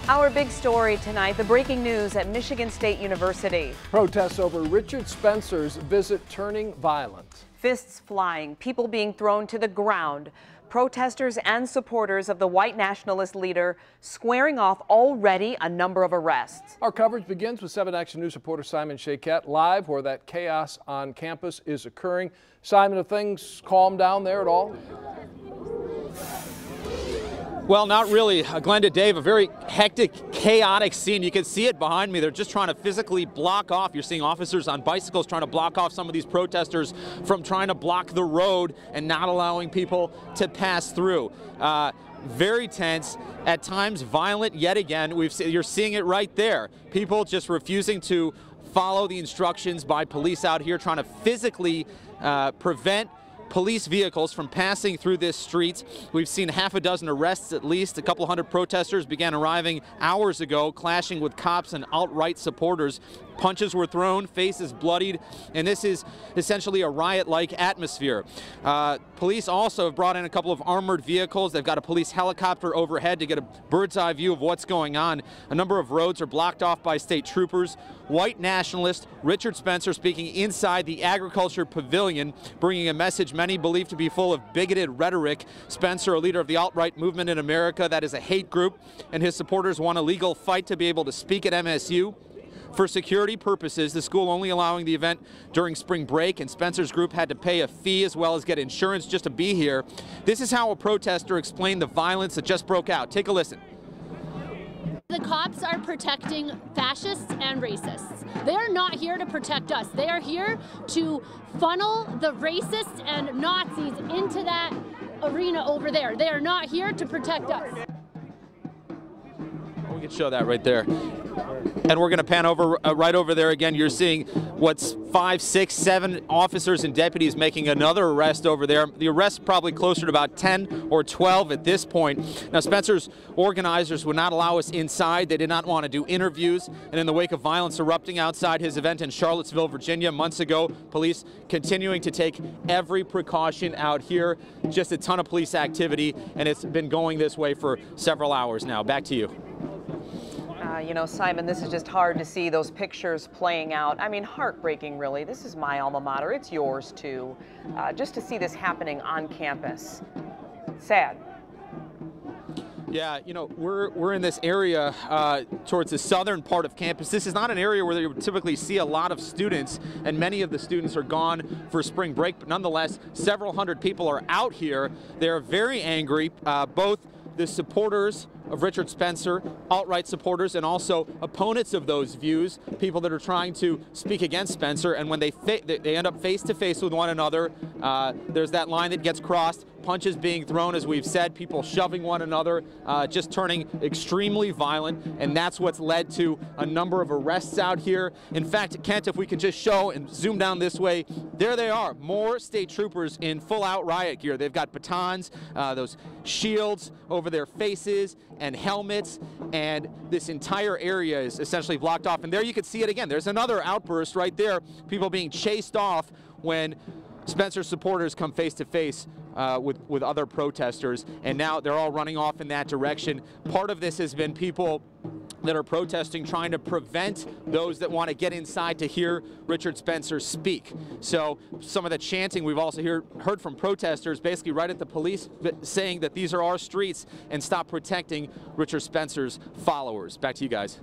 Our big story tonight, the breaking news at Michigan State University. Protests over Richard Spencer's visit turning violent. Fists flying, people being thrown to the ground. Protesters and supporters of the white nationalist leader squaring off already a number of arrests. Our coverage begins with 7 Action News reporter Simon Shaquette live where that chaos on campus is occurring. Simon, have things calmed down there at all? Well, not really, Glenda, Dave, a very hectic, chaotic scene. You can see it behind me. They're just trying to physically block off. You're seeing officers on bicycles trying to block off some of these protesters from trying to block the road and not allowing people to pass through. Very tense, at times violent yet again. You're seeing it right there. People just refusing to follow the instructions by police out here, trying to physically prevent police vehicles from passing through this street. We've seen half a dozen arrests at least. A couple hundred protesters began arriving hours ago, clashing with cops and alt-right supporters. Punches were thrown, faces bloodied, and this is essentially a riot-like atmosphere. Police also have brought in a couple of armored vehicles. They've got a police helicopter overhead to get a bird's-eye view of what's going on. A number of roads are blocked off by state troopers. White nationalist Richard Spencer speaking inside the Agriculture Pavilion, bringing a message many believe to be full of bigoted rhetoric. Spencer, a leader of the alt-right movement in America, that is a hate group, and his supporters want a legal fight to be able to speak at MSU. For security purposes, the school only allowing the event during spring break, and Spencer's group had to pay a fee as well as get insurance just to be here. This is how a protester explained the violence that just broke out. Take a listen. The cops are protecting fascists and racists. They are not here to protect us. They are here to funnel the racists and Nazis into that arena over there. They are not here to protect us. We can show that right there. And we're going to pan over right over there again. You're seeing what's 5, 6, 7 officers and deputies making another arrest over there. The arrest probably closer to about 10 or 12 at this point. Now, Spencer's organizers would not allow us inside. They did not want to do interviews. And in the wake of violence erupting outside his event in Charlottesville, Virginia, months ago, police continuing to take every precaution out here. Just a ton of police activity, and it's been going this way for several hours now. Back to you. You know, Simon, this is just hard to see those pictures playing out. I mean, heartbreaking, really. This is my alma mater. It's yours, too. Just to see this happening on campus. Sad. Yeah, you know, we're in this area towards the southern part of campus. This is not an area where you would typically see a lot of students, and many of the students are gone for spring break, but nonetheless, several hundred people are out here. They're very angry, both the supporters of Richard Spencer, alt-right supporters, and also opponents of those views, people that are trying to speak against Spencer, and when they end up face-to-face with one another, there's that line that gets crossed, punches being thrown, as we've said, people shoving one another, just turning extremely violent, and that's what's led to a number of arrests out here. In fact, Kent, if we could just show and zoom down this way, there they are, more state troopers in full-out riot gear. They've got batons, those shields over their faces, and helmets, and this entire area is essentially blocked off. And there you can see it again. There's another outburst right there, people being chased off when Spencer supporters come face to face with other protesters, and now they're all running off in that direction. Part of this has been people that are protesting, trying to prevent those that want to get inside to hear Richard Spencer speak. So some of the chanting we've also heard from protesters basically right at the police saying that these are our streets and stop protecting Richard Spencer's followers. Back to you guys.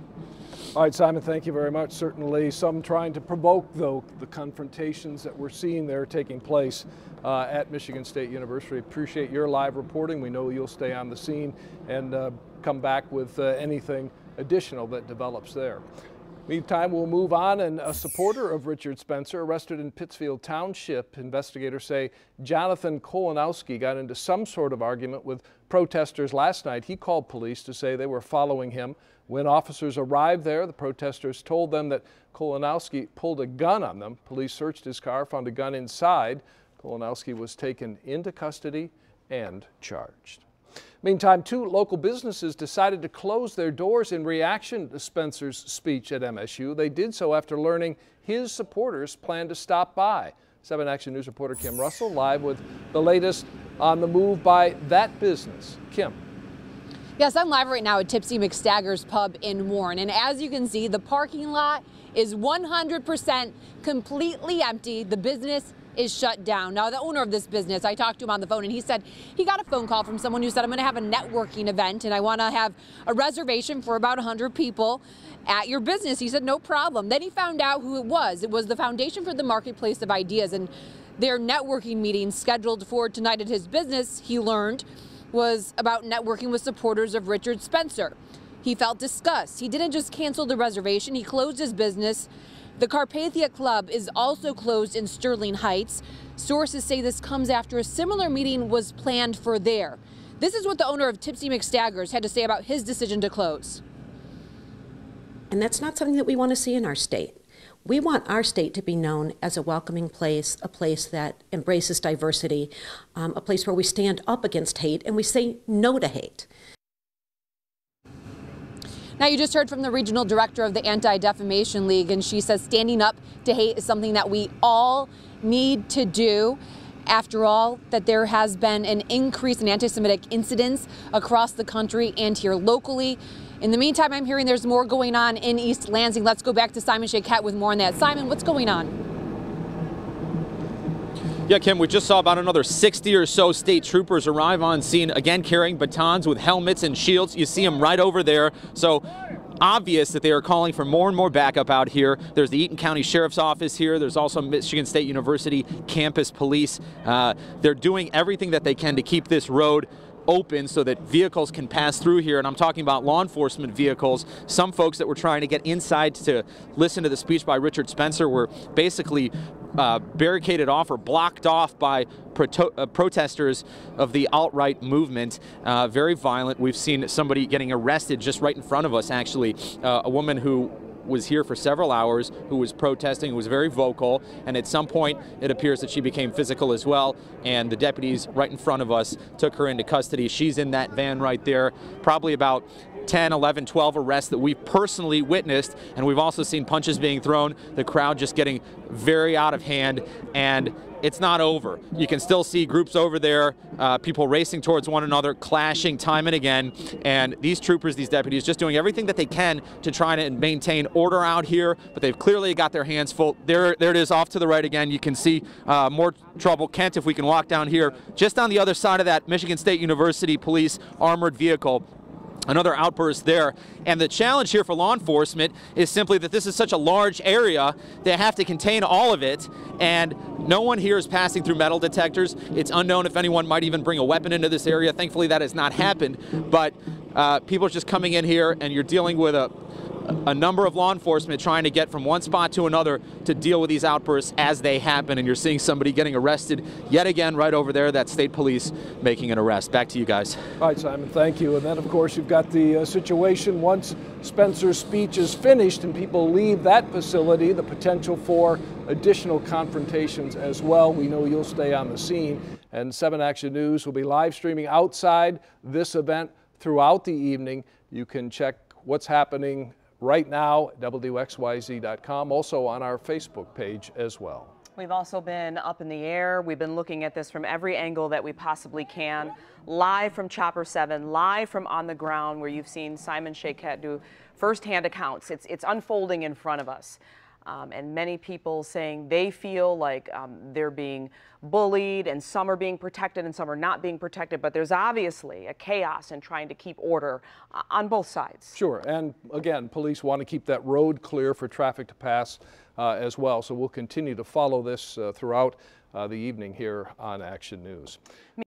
All right, Simon, thank you very much. Certainly some trying to provoke, though, the confrontations that we're seeing there taking place at Michigan State University. Appreciate your live reporting. We know you'll stay on the scene and come back with anything additional that develops there. Meantime, we'll move on, and a supporter of Richard Spencer arrested in Pittsfield Township. Investigators say Jonathan Kolanowski got into some sort of argument with protesters last night. He called police to say they were following him. When officers arrived there, the protesters told them that Kolanowski pulled a gun on them. Police searched his car, found a gun inside. Kolanowski was taken into custody and charged. Meantime, 2 local businesses decided to close their doors in reaction to Spencer's speech at MSU. They did so after learning his supporters plan to stop by. 7 Action News reporter Kim Russell live with the latest on the move by that business. Kim. Yes, I'm live right now at Tipsy McStagger's Pub in Warren, and as you can see, the parking lot is 100% completely empty. The business is shut down. Now, the owner of this business, I talked to him on the phone, and he said he got a phone call from someone who said, I'm going to have a networking event, and I want to have a reservation for about 100 people at your business. He said, no problem. Then he found out who it was. It was the Foundation for the Marketplace of Ideas, and their networking meeting scheduled for tonight at his business, he learned, was about networking with supporters of Richard Spencer. He felt disgust. He didn't just cancel the reservation, he closed his business. The Carpathia Club is also closed in Sterling Heights. Sources say this comes after a similar meeting was planned for there. This is what the owner of Tipsy McStagger's had to say about his decision to close. And that's not something that we want to see in our state. We want our state to be known as a welcoming place, a place that embraces diversity, a place where we stand up against hate and we say no to hate. Now, you just heard from the regional director of the Anti-Defamation League, and she says standing up to hate is something that we all need to do. After all, that there has been an increase in anti-Semitic incidents across the country and here locally. In the meantime, I'm hearing there's more going on in East Lansing. Let's go back to Simon Shaquette with more on that. Simon, what's going on? Yeah, Kim, we just saw about another 60 or so state troopers arrive on scene, again carrying batons with helmets and shields. You see them right over there. So obvious that they are calling for more and more backup out here. There's the Eaton County Sheriff's Office here. There's also Michigan State University campus police. They're doing everything that they can to keep this road open so that vehicles can pass through here, and I'm talking about law enforcement vehicles. Some folks that were trying to get inside to listen to the speech by Richard Spencer were basically barricaded off or blocked off by protesters of the alt-right movement. Very violent. We've seen somebody getting arrested just right in front of us, actually. A woman who was here for several hours, who was protesting, who was very vocal, and at some point it appears that she became physical as well, and the deputies right in front of us took her into custody. She's in that van right there. Probably about 10, 11, 12 arrests that we've personally witnessed, and we've also seen punches being thrown, the crowd just getting very out of hand, and it's not over. You can still see groups over there, people racing towards one another, clashing time and again, and these troopers, these deputies, just doing everything that they can to try to maintain order out here, but they've clearly got their hands full. There it is off to the right again. You can see more trouble. Kent, if we can walk down here, just on the other side of that Michigan State University police armored vehicle. Another outburst there. And the challenge here for law enforcement is simply that this is such a large area, they have to contain all of it, and no one here is passing through metal detectors. It's unknown if anyone might even bring a weapon into this area. Thankfully that has not happened, but people are just coming in here, and you're dealing with a number of law enforcement trying to get from one spot to another to deal with these outbursts as they happen, and you're seeing somebody getting arrested yet again right over there. That's state police making an arrest. Back to you guys. All right, Simon, thank you. And then, of course, you've got the situation once Spencer's speech is finished and people leave that facility, the potential for additional confrontations as well. We know you'll stay on the scene, and 7 Action News will be live streaming outside this event throughout the evening. You can check what's happening right now at WXYZ.com, also on our Facebook page as well. We've also been up in the air. We've been looking at this from every angle that we possibly can. Live from Chopper 7, live from on the ground, where you've seen Simon Shaquette do firsthand accounts. It's unfolding in front of us. And many people saying they feel like they're being bullied, and some are being protected and some are not being protected, but there's obviously a chaos in trying to keep order on both sides. Sure, and again, police want to keep that road clear for traffic to pass as well, so we'll continue to follow this throughout the evening here on Action News.